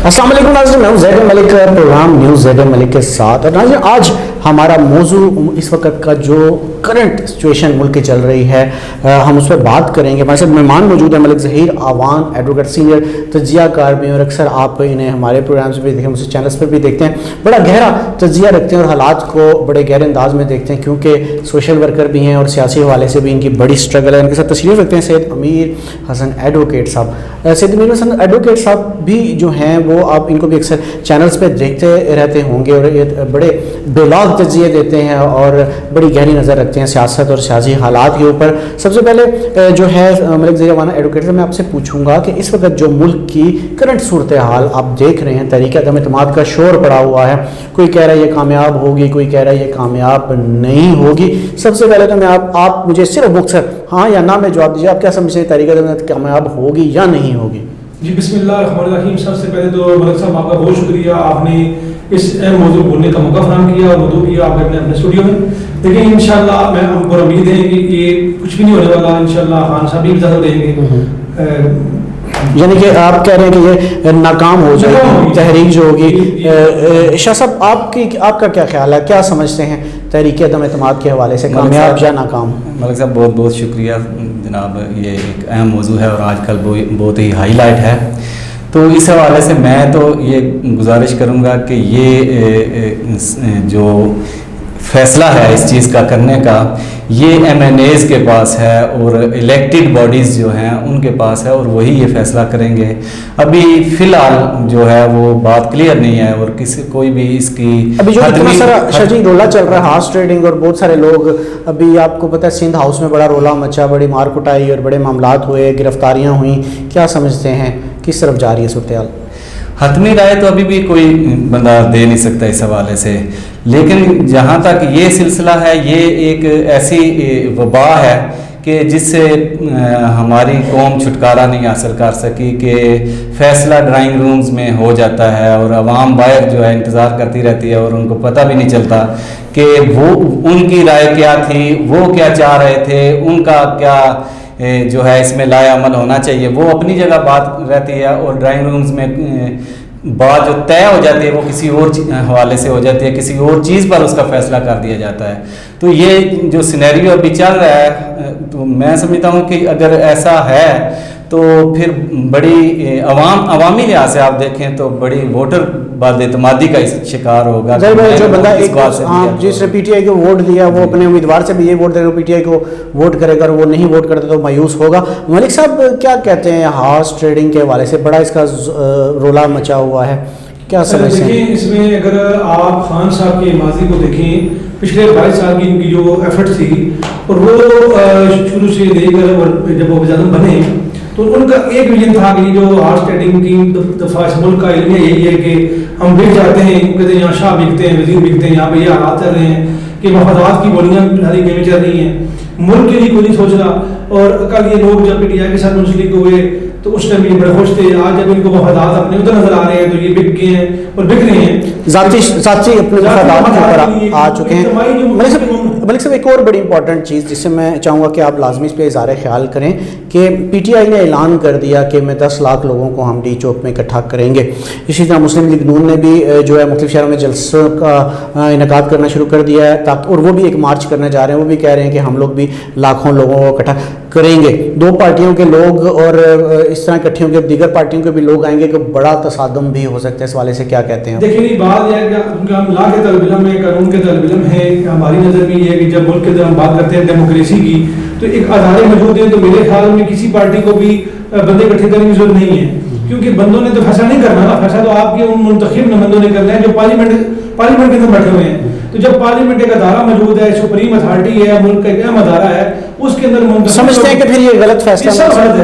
अस्सलाम वालेकुम नाज़रीन, मैं हूं ज़ैद मलिक, प्रोग्राम न्यूज़ ज़ैद मलिक के साथ। और नाज़रीन, आज हमारा मौजू इस वक्त का जो करंट सिचुएशन मुल्क की चल रही है, हम उस पर बात करेंगे। हमारे साथ मेहमान मौजूद है मलिक ज़हीर आवान, एडवोकेट, सीनियर तजिया कार भी, और अक्सर आप इन्हें हमारे प्रोग्राम्स में भी देखें, मुझसे चैनल्स पर भी देखते हैं। बड़ा गहरा तजिया रखते हैं और हालात को बड़े गहरे अंदाज में देखते हैं, क्योंकि सोशल वर्कर भी हैं और सियासी हवाले से भी इनकी बड़ी स्ट्रगल है। इनके साथ तशरीफ़ रखते हैं सैयद अमीर हसन एडवोकेट साहब। सैयद अमीर हसन एडवोकेट साहब भी जो हैं वो आप इनको भी अक्सर चैनल्स पे देखते रहते होंगे और ये बड़े बेलौग तजिए देते हैं और बड़ी गहरी नज़र रखते हैं सियासत और सियासी हालात के ऊपर। सबसे पहले जो है मलिक ज़हीर आवान एडवोकेट से मैं आपसे पूछूंगा कि इस वक्त जो मुल्क की करंट सूरत हाल आप देख रहे हैं, तहरीक अदम एतमाद का शोर पड़ा हुआ है, कोई कह रहा है ये कामयाब होगी, कोई कह रहा है ये कामयाब नहीं होगी। सबसे पहले तो मैं आप मुझे सिर्फ मुख्तसर हाँ या ना में जवाब दीजिए, आप क्या समझते हैं तहरीक अदम कामयाब होगी या नहीं होगी? जी बिस्मिल्लाहिर्रहमानिर्रहीम। सबसे पहले तो मलिक साहब आपका बहुत शुक्रिया, आपने इस अहम मौजू बोलने का मौका फराहम किया और मौजू किया आपने अपने स्टूडियो में। देखिए इंशाल्लाह मैं हमको उम्मीद है कि ये कुछ भी नहीं होने वाला, इंशाल्लाह खान साहब भी इजाज़त देंगे। यानी कि आप कह रहे हैं कि ये नाकाम हो जाएगी तहरीक जो होगी। शाह साहब आपका क्या ख्याल है, क्या समझते हैं तहरीक अदम एतमाद के हवाले से, कामयाब या नाकाम? मलिक साहब बहुत बहुत शुक्रिया जनाब, ये एक अहम मौजू है और आजकल बहुत ही हाईलाइट है। तो इस हवाले से मैं तो ये गुजारिश करूँगा कि ये जो फैसला है इस चीज़ का करने का, ये MNAs के पास है और इलेक्टेड बॉडीज़ जो हैं उनके पास है और वही ये फैसला करेंगे। अभी फ़िलहाल जो है वो बात क्लियर नहीं है और किसी कोई भी इसकी अभी जो इतना सारा शजी रोला चल रहा है, हार्स ट्रेडिंग और बहुत सारे लोग, अभी आपको पता है सिंध हाउस में बड़ा रोला मचा, बड़ी मार कुटाई और बड़े मामलात हुए, गिरफ्तारियाँ हुई, क्या समझते हैं किस तरफ जा रही है सूरत हाल? हतमी राय तो अभी भी कोई बंदा दे नहीं सकता इस हवाले से, लेकिन जहाँ तक ये सिलसिला है, ये एक ऐसी वबा है कि जिससे हमारी कौम छुटकारा नहीं हासिल कर सकी कि फ़ैसला ड्राइंग रूम्स में हो जाता है और आवाम बाहर जो है इंतज़ार करती रहती है और उनको पता भी नहीं चलता कि वो उनकी राय क्या थी, वो क्या चाह रहे थे, उनका क्या जो है इसमें लाए अमल होना चाहिए। वो अपनी जगह बात रहती है और ड्राइंग रूम्स में बात जो तय हो जाती है वो किसी और हवाले से हो जाती है, किसी और चीज़ पर उसका फैसला कर दिया जाता है। तो ये जो सिनेरियो अभी चल रहा है, तो मैं समझता हूँ कि अगर ऐसा है तो फिर बड़ी अवामी लिहाज से आप देखें तो बड़ी वोटर बदएतमादी का शिकार होगा। जो बंदा एक जिसने PTI को वोट दिया वो अपने उम्मीदवार से भी ये वोट देगा, PTI को वोट करेगा और वो नहीं वोट करता तो मायूस होगा। मलिक साहब क्या कहते हैं हार्स ट्रेडिंग के हवाले से, बड़ा इसका रोला मचा हुआ है, क्या समझते हैं? देखिए इसमें अगर आप खान साहब के माजी को देखें, पिछले 22 साल की इनकी जो एफर्ट थी और वो शुरू से लेकर और जब वो वज़ीर बने तो उनका एक विजन था कि जो हार्स ट्रेडिंग की दफा इस मुल्क का इल्म यही है कि हम बिक जाते हैं, कहते हैं यहाँ शाह बिकते हैं, वजीर बिकते हैं, यहाँ पे ये हालात चल रहे हैं कि मफादात की बोलियाँ सारी गेमें चल रही हैं, मुल्क के लिए कोई नहीं सोच रहा। और कल ये लोग जब PTI के साथ मुंसलिक हुए तो उस टाइम ये बड़े खुश थे, आज जब इनको मफादात अपने उधर नजर आ रहे हैं तो ये बिक गए हैं और बिक रहे हैं, जाती अपने मफादात के ऊपर आ चुके हैं। मलिक साहब एक और बड़ी इंपॉर्टेंट चीज़ जिससे मैं चाहूँगा कि आप लाजमी इस पर इज़हार ख्याल करें कि PTI ने ऐलान कर दिया कि मैं 10 लाख लोगों को हम डी चौक में इकट्ठा करेंगे। इसी तरह मुस्लिम लीग नून ने भी जो है मुख्तलिफ शहरों में जलसों का इनेकाद करना शुरू कर दिया है, ताकि और वो भी एक मार्च करने जा रहे हैं, वो भी कह रहे हैं कि हम लोग भी लाखों लोगों को इकट्ठा करेंगे। दो पार्टियों के लोग और इस तरह इकट्ठे होंगे, दीगर पार्टियों के भी लोग आएंगे कि बड़ा तसादम भी हो सकता है, इस वाले से क्या कहते हैं? देखिए बात यह है कि हम ला के तलबिलम में कानून के तलबिलम है, हमारी नज़र भी है कि जब मुल्क के अंदर हम बात करते हैं डेमोक्रेसी की तो एक अदारे मौजूद हैं, तो मेरे ख्याल में किसी पार्टी को भी बंदे इकट्ठे करने की जरूरत नहीं है, क्योंकि बंदों ने तो फैसला नहीं करना ना, फैसला तो आपके उन मुंतखब नुमाइंदों ने करना है जो पार्लियामेंट के अंदर बैठे हुए हैं। तो जब पार्लियामेंट एक अदारा मौजूद है, सुप्रीम अथॉरिटी है, मुल्क का एक अहम अदारा है, उसके अंदर समझते हैं कि फिर ये गलत फैसला है,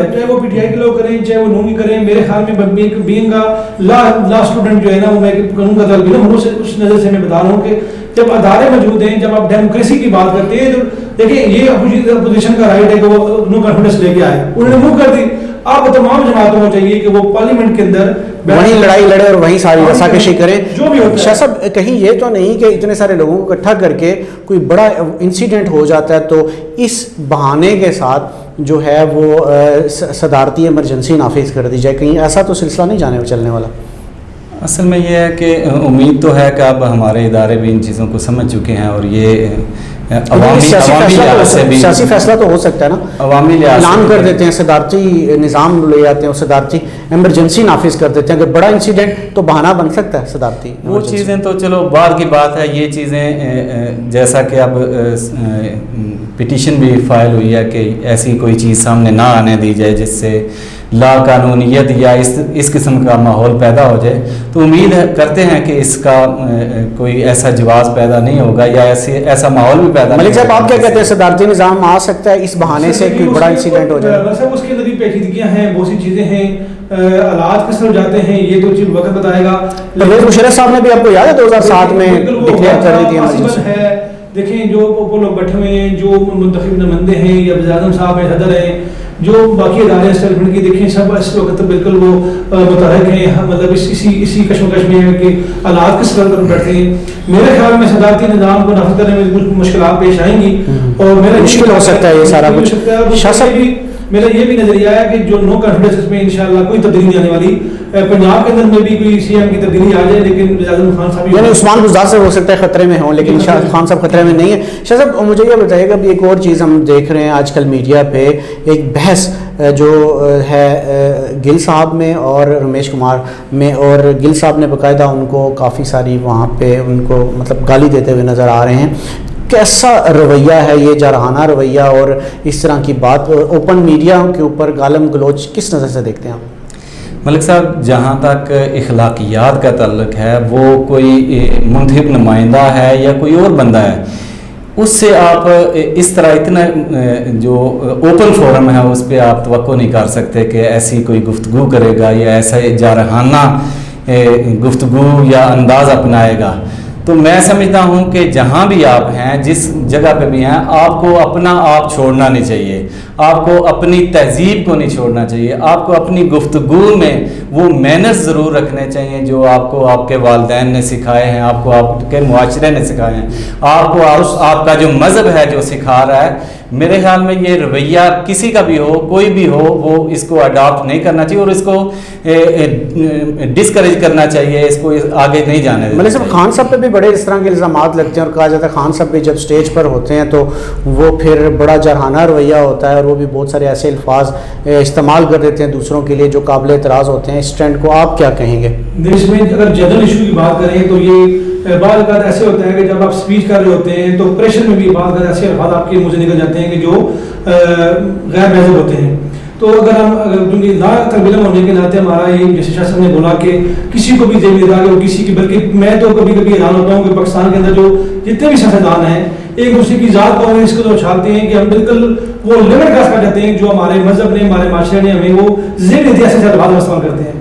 चाहे वो PTI के लोग करें चाहे वो नूनी करें। मेरे ख्याल में बीइंग लॉ स्टूडेंट जो है ना, वो मैं कानून का तलब इल्म हूं, उस नज़र से मैं बता रहा हूँ कि जब अदारे मौजूद हैं, जब आप डेमोक्रेसी की बात करते हैं तो देखिए ये अपोजिशन का राइट है कि वो नो कॉन्फिडेंस लेके आए, उन्होंने मूव कर दी। आप तमाम जमातों को चाहिए कि वो पार्लियामेंट के अंदर वहीं लड़ाई लड़े और वहीं सारी रसाकशी करें जो भी हो। शाह साहब कहीं ये तो नहीं कि इतने सारे लोगों को इकट्ठा करके कोई बड़ा इंसिडेंट हो जाता है तो इस बहाने के साथ जो है वो सदारती इमरजेंसी नाफिज कर दी जाए, कहीं ऐसा तो सिलसिला नहीं जाने चलने वाला? اصل میں یہ ہے کہ امید تو ہے کہ اب ہمارے ادارے بھی ان چیزوں کو سمجھ چکے ہیں اور یہ عوامی لحاظ سے بھی سیاسی فیصلہ تو ہو سکتا ہے نا, عوامی لحاظ اعلان کر دیتے ہیں, صدارتی نظام لے آتے ہیں, صدارتی ایمرجنسی نافذ کر دیتے ہیں. اگر بڑا انسیڈنٹ تو بہانہ بن سکتا ہے صدارتی. وہ چیزیں تو چلو بعد کی بات ہے. یہ چیزیں جیسا کہ اب پٹیشن بھی فائل ہوئی ہے کہ ایسی کوئی چیز سامنے نہ آنے دی جائے جس سے لا قانونیت یا اس قسم کا ماحول پیدا ہو جائے, تو امید کرتے ہیں کہ اس کا کوئی ایسا جواز پیدا نہیں ہوگا یا ایسا ماحول بھی پیدا. ملک صاحب آپ کیا کہتے ہیں, صدارتی نظام آ سکتا ہے اس بہانے سے کوئی بڑا انسیڈنٹ ہو جائے؟ صاحب اس کے اندر بھی پیچیدگیاں ہیں, بہت سی چیزیں ہیں, حالات کس طرح جاتے ہیں یہ تو چیز وقت بتائے گا. پرویز مشرف صاحب نے بھی آپ کو یاد ہے 2007 میں ڈکلیئر کر دی تھی ایمرجنسی. دیکھیں جو وہ لوگ بیٹھے ہوئے ہیں, جو منتخب نمائندے ہیں یا وزیر اعظم صاحب ہیں, صدر ہیں, جو باقی ادارے اسٹیبلمنٹ کی دیکھیں سب اس وقت بالکل وہ متحرک ہیں, مطلب اسی کشمکش میں ہے کہ حالات کس طرح بیٹھتے ہیں. میرے خیال میں صدارتی نظام کو نافذ کرنے میں کچھ مشکلات پیش آئیں گی اور میرا مشکل ہو سکتا ہے یہ سارا کچھ. شاہ صاحب بھی میرا یہ بھی نظریہ ہے کہ جو نو کانفیڈنس میں انشاءاللہ کوئی تبدیلی نہیں آنے والی. پنجاب کے اندر میں بھی کوئی سی ایم کی تبدیلی آ جائے, لیکن وزیر اعظم خان صاحب یعنی عثمان گلزار سے ہو سکتا ہے خطرے میں ہوں, لیکن شاہ خان صاحب خطرے میں نہیں ہے. شاہ صاحب مجھے یہ بتائیے گا, ایک اور چیز ہم دیکھ رہے ہیں آج کل میڈیا پہ, ایک بحث جو ہے گل صاحب میں اور رمیش کمار میں, اور گل صاحب نے باقاعدہ ان کو کافی ساری وہاں پہ ان کو مطلب گالی دیتے ہوئے نظر آ رہے ہیں. کیسا رویہ ہے یہ, جارحانہ رویہ, اور اس طرح کی بات اوپن میڈیا کے اوپر گالم گلوچ کس نظر سے دیکھتے ہیں آپ؟ ملک صاحب جہاں تک اخلاقیات کا تعلق ہے, وہ کوئی منتخب نمائندہ ہے یا کوئی اور بندہ ہے, اس سے آپ اس طرح اتنا جو اوپن فورم ہے اس پہ آپ توقع نہیں کر سکتے کہ ایسی کوئی گفتگو کرے گا یا ایسا جارحانہ گفتگو یا انداز اپنائے گا. تو میں سمجھتا ہوں کہ جہاں بھی آپ ہیں, جس جگہ پہ بھی ہیں, آپ کو اپنا آپ چھوڑنا نہیں چاہیے, آپ کو اپنی تہذیب کو نہیں چھوڑنا چاہیے, آپ کو اپنی گفتگو میں وہ مینرز ضرور رکھنے چاہیے جو آپ کو آپ کے والدین نے سکھائے ہیں, آپ کو آپ کے معاشرے نے سکھائے ہیں, آپ کو آپ کا جو مذہب ہے جو سکھا رہا ہے. میرے خیال میں یہ رویہ کسی کا بھی ہو, کوئی بھی ہو, وہ اس کو اڈاپٹ نہیں کرنا چاہیے اور اس کو ڈسکریج کرنا چاہیے, اس کو آگے نہیں جانے دینا. مطلب صاحب خان صاحب پہ بھی بڑے اس طرح کے الزامات لگتے ہیں اور کہا جاتا ہے خان صاحب بھی جب سٹیج پر ہوتے ہیں تو وہ پھر بڑا جارحانہ رویہ ہوتا ہے اور وہ بھی بہت سارے ایسے الفاظ استعمال کر دیتے ہیں دوسروں کے لیے جو قابل اعتراض ہوتے ہیں. اس ٹرینڈ کو آپ کیا کہیں گے؟ دیش میں اگر جنرل ایشو کی بات کریں تو یہ بعض اوقات ایسے ہوتا ہے کہ جب آپ اسپیچ کر رہے ہوتے ہیں تو پریشر میں بھی بعض اوقات ایسے الفاظ آپ کے منہ سے نکل جاتے ہیں کہ جو غیر مہذب ہوتے ہیں. تو اگر ہم کیونکہ لا علم ہونے کے ناطے ہمارا یہ جیسے شاہ صاحب نے بولا کہ کسی کو بھی ذمہ دار ہو کسی کی, بلکہ میں تو کبھی کبھی حیران ہوتا ہوں کہ پاکستان کے اندر جو جتنے بھی سیاستدان ہیں ایک دوسرے کی ذات کو اس کو تو اچھالتے ہیں کہ ہم بالکل وہ لمٹ کراس کر جاتے ہیں جو ہمارے مذہب نے, ہمارے معاشرے نے ہمیں وہ ذہن دیا سے الفاظ استعمال کرتے ہیں.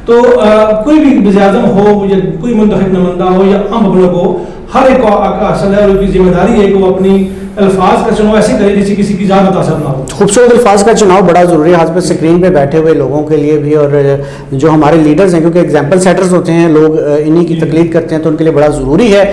تو کوئی بھی وزیر اعظم ہو یا کوئی منتخب نمائندہ ہو یا عام پبلک ہو, ہر ایک کو اصل ہے اور اس کی ذمہ داری ہے کہ وہ اپنی الفاظ کا چناؤ ایسے کرے جس سے کسی کی ذات متاثر نہ ہو. خوبصورت الفاظ کا چناؤ بڑا ضروری ہے, آج پہ اسکرین پہ بیٹھے ہوئے لوگوں کے لیے بھی اور جو ہمارے لیڈرز ہیں, کیونکہ ایگزامپل سیٹرز ہوتے ہیں, لوگ انہی کی تقلید کرتے ہیں, تو ان کے لیے بڑا ضروری ہے.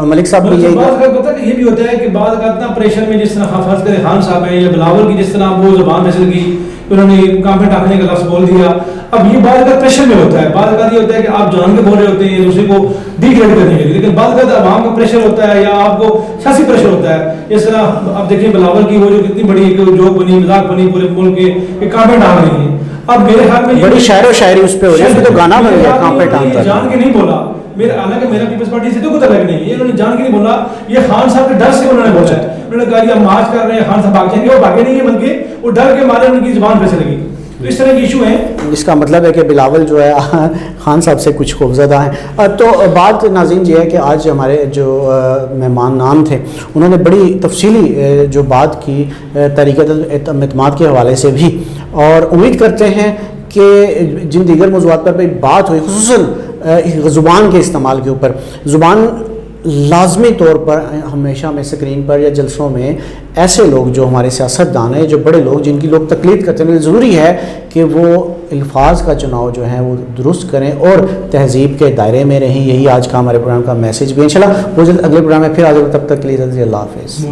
ملک صاحب بھی یہ بھی ہوتا ہے کہ بعض اتنا پریشر میں جس طرح حافظ کرے خان صاحب ہیں یا بلاول کی جس طرح وہ زبان پھسل کی, انہوں نے کام پہ ٹاکنے کا لفظ بول دیا. اب یہ بعض کا پریشر میں ہوتا ہے, بعض کا یہ ہوتا ہے کہ آپ جان کے بول رہے ہوتے ہیں دوسرے کو ڈیگریڈ کرنے کے لیے, لیکن بعض کا عوام کا پریشر ہوتا ہے یا آپ کو سیاسی پریشر ہوتا ہے. اس طرح آپ دیکھیں بلاول کی وہ جو کتنی بڑی جوک بنی, مذاق بنی پورے ملک کے کام پہ ڈال رہی ہیں. اب میرے خیال میں بڑی شاعر و شاعری اس پہ ہو رہی ہے, تو گانا بن گیا کام پہ ڈالتا ہے. جان کے نہیں بولا, حالانکہ میرا پیپلز پارٹی سے تو کوئی تعلق نہیں ہے, انہوں نے جان کے نہیں بولا, یہ خان صاحب کے ڈر سے انہوں نے بولا ہے. انہوں نے کہا کہ ہم مارچ کر رہے ہیں, خان صاحب بھاگ جائیں گے, وہ بھاگے نہیں ہیں بلکہ وہ ڈر کے مارے ان کی زبان پھسل گئی. تو اس طرح کے ایشو ہیں. اس کا مطلب ہے کہ بلاول جو ہے خان صاحب سے کچھ خوفزدہ ہیں. تو بات ناظرین یہ ہے کہ آج ہمارے جو مہمان نام تھے انہوں نے بڑی تفصیلی جو بات کی طریقۃ الاعتماد کے حوالے سے بھی, اور امید کرتے ہیں کہ جن دیگر موضوعات پر بات ہوئی, خصوصاً زبان کے استعمال کے اوپر, زبان لازمی طور پر ہمیشہ ہمیں اسکرین پر یا جلسوں میں ایسے لوگ جو ہمارے سیاستدان ہیں, جو بڑے لوگ جن کی لوگ تقلید کرتے ہیں, ضروری ہے کہ وہ الفاظ کا چناؤ جو ہے وہ درست کریں اور تہذیب کے دائرے میں رہیں. یہی آج کا ہمارے پروگرام کا میسج بھی. انشاءاللہ وہ جلد اگلے پروگرام میں پھر آ جائے, تب تک کے لیے اللہ حافظ.